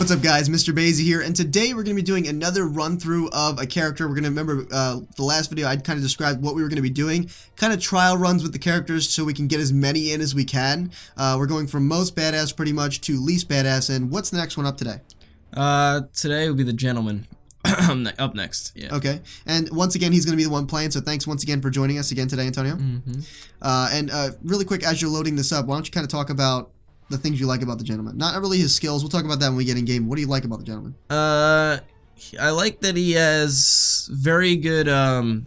What's up guys, Mr. Bazy here, and today we're going to be doing another run through of a character. We're going to remember the last video I'd kind of described what we were going to be doing, kind of trial runs with the characters so we can get as many in as we can. We're going from most badass pretty much to least badass, and what's the next one up today? Today will be the gentleman. Up next, yeah. Okay, and once again he's going to be the one playing, so thanks once again for joining us again today, Antonio. And really quick, as you're loading this up, why don't you kind of talk about the things you like about the gentleman? Not really his skills, we'll talk about that when we get in game. What do you like about the gentleman? I like that he has very good, oh,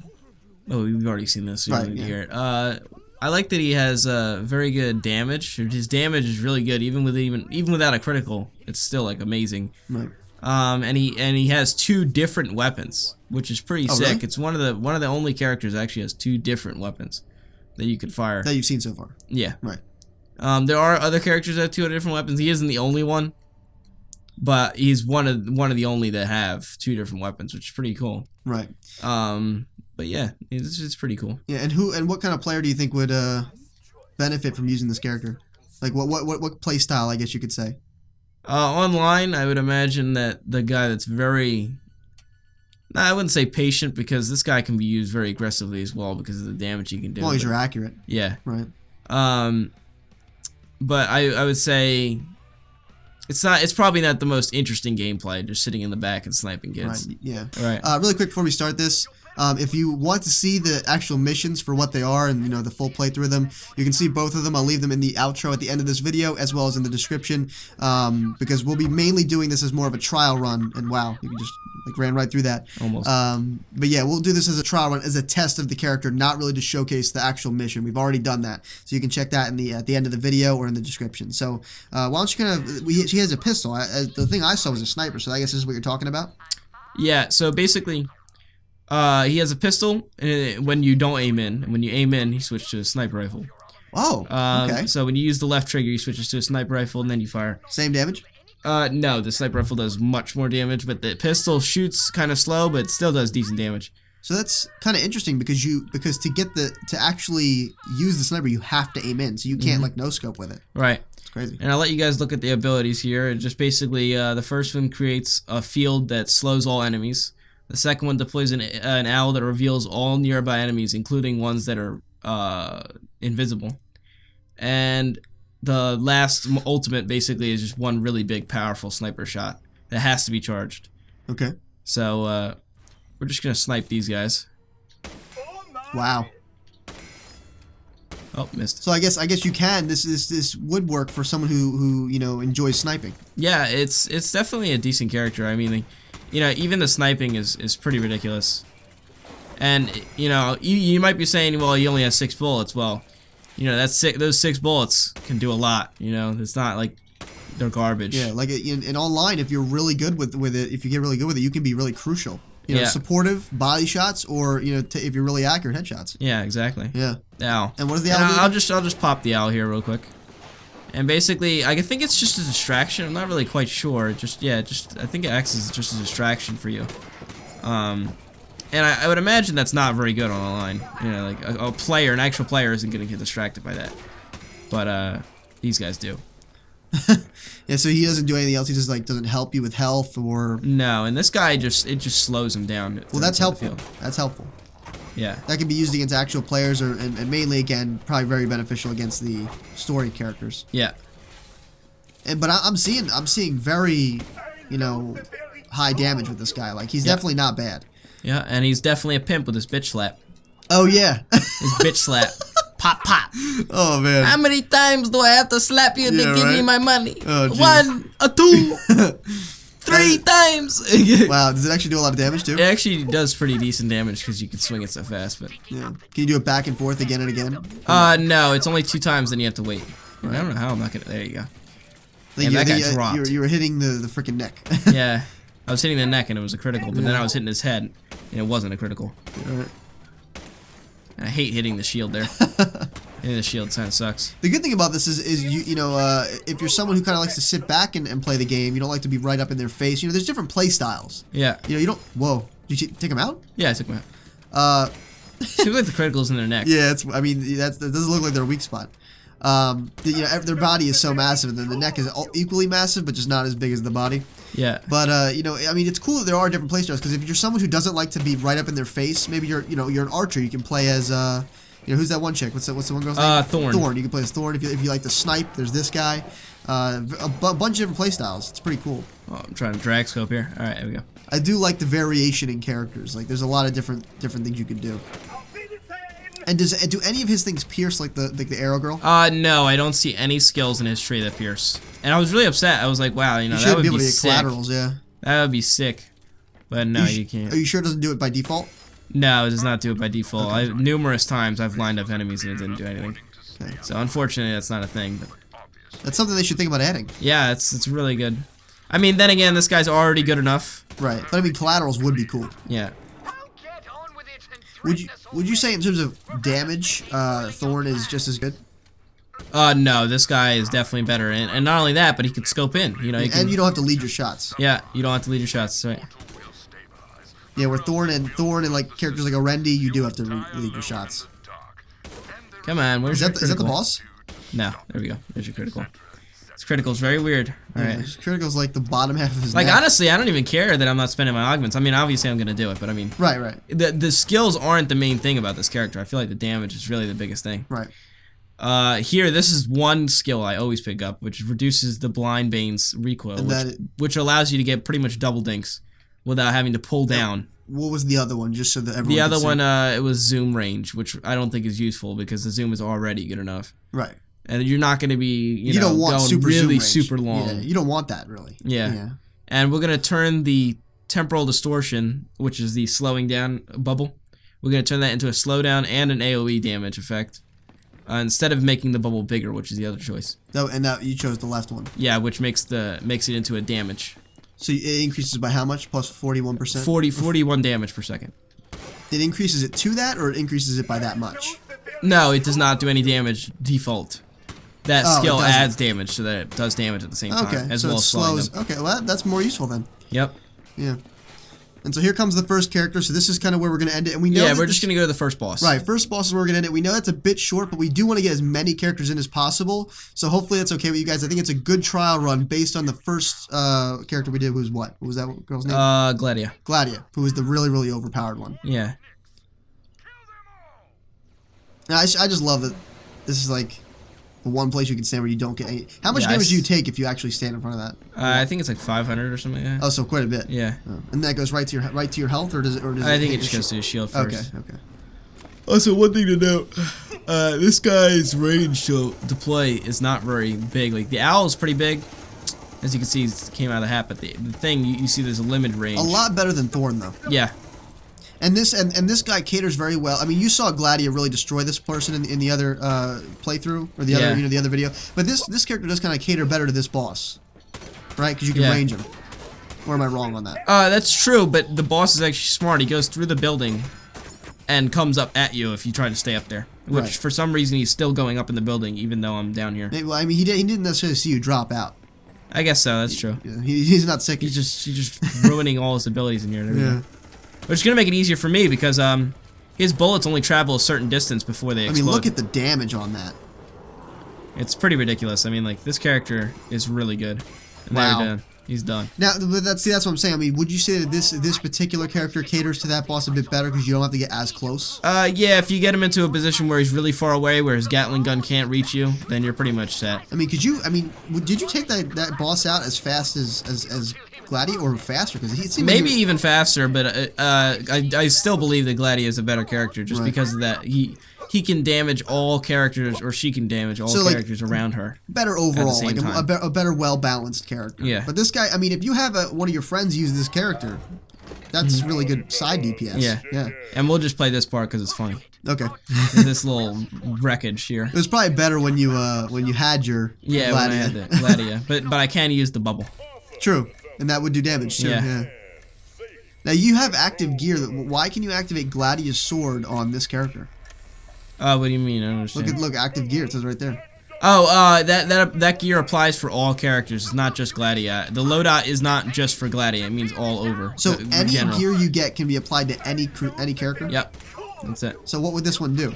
we've already seen this, so you don't need to hear it. I like that he has very good damage. His damage is really good, even without a critical. It's still like amazing. Right. And he has two different weapons, which is pretty sick. Really? It's one of the only characters that actually has two different weapons that you could fire. That you've seen so far. Yeah. Right. There are other characters that have two different weapons. He isn't the only one, but he's one of the only that have two different weapons, which is pretty cool. Right. But yeah, it's pretty cool. Yeah, and what kind of player do you think would benefit from using this character? Like what play style, I guess you could say. Online, I would imagine that the guy that's very... I wouldn't say patient, because this guy can be used very aggressively as well because of the damage he can do. As long as you're accurate. Yeah. Right. But I would say it's probably not the most interesting gameplay, just sitting in the back and sniping kids. Right. Yeah. Right. Really quick before we start this, if you want to see the actual missions for what they are and the full playthrough of them, you can see both of them. I'll leave them in the outro at the end of this video as well as in the description, because we'll be mainly doing this as more of a trial run. And wow, you just like ran right through that. Almost. But yeah, we'll do this as a trial run, as a test of the character, not really to showcase the actual mission. We've already done that, so you can check that in at the end of the video or in the description. So why don't you kind of? She has a pistol. The thing I saw was a sniper, so I guess this is what you're talking about. Yeah. So basically, he has a pistol when you don't aim in, and when you aim in, he switches to a sniper rifle. Oh. Okay. So when you use the left trigger, he switches to a sniper rifle, and then you fire. Same damage? No, the sniper rifle does much more damage, but the pistol shoots kind of slow, but still does decent damage. So that's kind of interesting because to actually use the sniper, you have to aim in, so you can't like no scope with it. Right. It's crazy. And I'll let you guys look at the abilities here. It just basically the first one creates a field that slows all enemies. The second one deploys an owl that reveals all nearby enemies, including ones that are invisible. And the last ultimate basically is just one really big, powerful sniper shot that has to be charged. Okay. So we're just gonna snipe these guys. Wow. Oh, missed. So I guess you can. This would work for someone who enjoys sniping. Yeah, it's definitely a decent character. I mean, even the sniping is pretty ridiculous. And you might be saying, well, he only has 6 bullets. Well, those 6 bullets can do a lot. It's not like they're garbage. Yeah, like in online, if you're really good with it, if you get really good with it, you can be really crucial. Supportive body shots, or if you're really accurate, headshots. Yeah, exactly. Yeah. Owl. And what is the owl? I'll just pop the owl here real quick. And basically, I think it's just a distraction. I'm not really quite sure. I think it acts as just a distraction for you. And I would imagine that's not very good on online. Like an actual player isn't going to get distracted by that. But these guys do. Yeah, so he doesn't do anything else. He just doesn't help you with health or. No, and this guy it just slows him down. Well, that's helpful. That's helpful. Yeah. That can be used against actual players, and mainly again probably very beneficial against the story characters. Yeah. But I'm seeing very, high damage with this guy. Like he's definitely not bad. Yeah, and he's definitely a pimp with his bitch slap. Oh yeah. His bitch slap. Pop, pop. Oh man. How many times do I have to slap you to give me my money? Oh, 1, 2, 3 times. Wow, does it actually do a lot of damage too? It actually does pretty decent damage because you can swing it so fast. But yeah, can you do it back and forth again and again? No, it's only 2 times. Then you have to wait. Right. I don't know how I'm not gonna. There you go. And that guy dropped. You were hitting the freaking neck. Yeah, I was hitting the neck and it was a critical, but then I was hitting his head and it wasn't a critical. Right. I hate hitting the shield there. Hitting the shield kind of sucks. The good thing about this is if you're someone who kind of likes to sit back and play the game, you don't like to be right up in their face. There's different play styles. Yeah. You don't. Whoa. Did you take him out? Yeah, I took him out. Seems like the critical's in their neck. Yeah, that doesn't look like their weak spot. Their body is so massive, and then the neck is equally massive, but just not as big as the body. Yeah. But I mean, it's cool that there are different playstyles, because if you're someone who doesn't like to be right up in their face, maybe you're an archer. You can play as who's that one chick? What's the one girl's name? Thorn. Thorn. You can play as Thorn if you like to snipe. There's this guy. A bunch of different playstyles. It's pretty cool. Oh, I'm trying to drag scope here. All right, here we go. I do like the variation in characters. Like, there's a lot of different things you could do. And do any of his things pierce like the arrow girl? No, I don't see any skills in his tree that pierce. And I was really upset. I was like, wow, that would be sick. Collaterals, yeah. That would be sick. But no, you can't. Are you sure it doesn't do it by default? No, it does not do it by default. Okay. Numerous times I've lined up enemies and it didn't do anything. Okay. So unfortunately, that's not a thing. But that's something they should think about adding. yeah, it's really good. I mean, then again, this guy's already good enough. Right, but I mean, collaterals would be cool. Yeah. Would you say in terms of damage, Thorn is just as good? No, this guy is definitely better, and not only that, but he could scope in. And you don't have to lead your shots. Yeah, you don't have to lead your shots. Right. Yeah, where Thorn and like characters like Orendi, you do have to lead your shots. Come on, where's your critical? Is that the boss? No, there we go. There's your critical. This critical is very weird. All right. Critical's like the bottom half of his neck. Like, honestly, I don't even care that I'm not spending my augments. I mean, obviously I'm gonna do it, but I mean, right. The skills aren't the main thing about this character. I feel like the damage is really the biggest thing. Right. Here, this is one skill I always pick up, which reduces the Blind Bane's recoil, which allows you to get pretty much double dinks without having to pull down. What was the other one? Just so that everyone The other one, it was zoom range, which I don't think is useful because the zoom is already good enough. Right. And you're not going to be, you know, don't want going super really zoom super long. Yeah, you don't want that, really. Yeah. And we're going to turn the temporal distortion, which is the slowing down bubble, we're going to turn that into a slowdown and an AoE damage effect. Instead of making the bubble bigger, which is the other choice. No, and now you chose the left one. Yeah, which makes it into a damage. So it increases by how much? Plus 41%? 41 damage per second. It increases it to that, or it increases it by that much? No, it does not do any damage default. That skill adds damage so that it does damage at the same time, as well as slowing them. Okay, well that's more useful then. Yep. Yeah. And so here comes the first character, so this is kind of where we're going to end it. And we know we're just going to go to the first boss. Right, first boss is where we're going to end it. We know that's a bit short, but we do want to get as many characters in as possible. So hopefully that's okay with you guys. I think it's a good trial run based on the first character we did, who was what? What was that girl's name? Gladia. Gladia, who was the really, really overpowered one. Yeah. Now, I just love that this is like the one place you can stand where you don't get any. How much damage do you take if you actually stand in front of that? I think it's like 500 or something like that. Oh, so quite a bit. Yeah. Oh. And that goes right to your health, or does it? I think it just goes to your shield first. Okay. Also, one thing to note, this guy's range to deploy is not very big. Like, the owl is pretty big. As you can see, it came out of the hat, but the thing, you see there's a limited range. A lot better than Thorn, though. Yeah. And this guy caters very well. I mean, you saw Gladia really destroy this person in the other playthrough, or the other video. But this character does kind of cater better to this boss, right? Because you can range him. Or am I wrong on that? That's true, but the boss is actually smart. He goes through the building and comes up at you if you try to stay up there. Which, for some reason, he's still going up in the building, even though I'm down here. Well, I mean, he didn't necessarily see you drop out. I guess so. That's true. He's not sick. He's just ruining all his abilities in here. Yeah. Which is going to make it easier for me because his bullets only travel a certain distance before they explode. I mean, look at the damage on that. It's pretty ridiculous. I mean, like, this character is really good. And wow. He's done. Now, that's what I'm saying. I mean, would you say that this particular character caters to that boss a bit better because you don't have to get as close? Yeah, if you get him into a position where he's really far away, where his Gatling gun can't reach you, then you're pretty much set. I mean, did you take that boss out as fast as Gladia, or faster? Because he seemed maybe even faster, but I still believe that Gladia is a better character just because of that. He can damage all characters, or she can damage all characters around her. Better overall, like a better, well-balanced character. Yeah. But this guy, I mean, if you have one of your friends use this character, that's really good side DPS. Yeah. Yeah. And we'll just play this part because it's funny. Okay. This little wreckage here. It was probably better when you had your Gladia. When I had the Gladia, but I can use the bubble. True, and that would do damage too. Yeah. Now you have active gear. Why can you activate Gladia's sword on this character? What do you mean? I don't understand. Look, active gear. It says right there. Oh, that gear applies for all characters. It's not just Gladia. The loadout is not just for Gladia. It means all over. So any gear you get can be applied to any character? Yep. That's it. So what would this one do?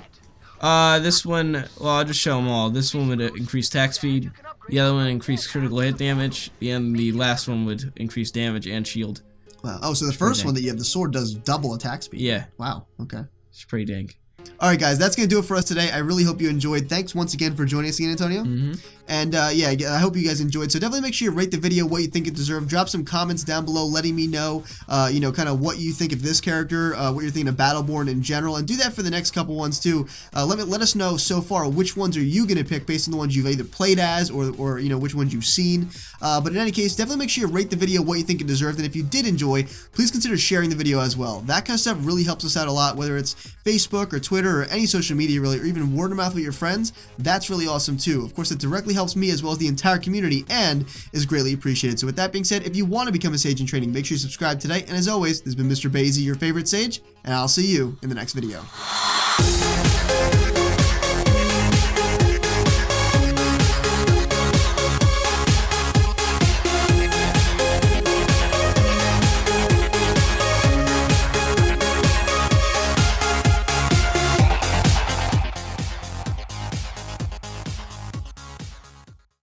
This one, well, I'll just show them all. This one would increase attack speed. The other one increase critical hit damage. And the last one would increase damage and shield. Wow. Oh, so the first one that you have, the sword, does double attack speed. Yeah. Wow. Okay. It's pretty dang. All right, guys, that's going to do it for us today. I really hope you enjoyed. Thanks once again for joining us again, Antonio. And yeah, I hope you guys enjoyed. So definitely make sure you rate the video what you think it deserved. Drop some comments down below letting me know, you know, kind of what you think of this character, what you're thinking of Battleborn in general. And do that for the next couple ones, too. Let us know so far which ones are you going to pick based on the ones you've either played as or you know, which ones you've seen. But in any case, definitely make sure you rate the video what you think it deserved. And if you did enjoy, please consider sharing the video as well. That kind of stuff really helps us out a lot, whether it's Facebook or Twitter or any social media really, or even word of mouth with your friends. That's really awesome too. Of course, it directly helps me as well as the entire community and is greatly appreciated. So with that being said, if you want to become a Sage in Training, make sure you subscribe today. And as always, this has been Mr. Bazy, your favorite Sage, and I'll see you in the next video.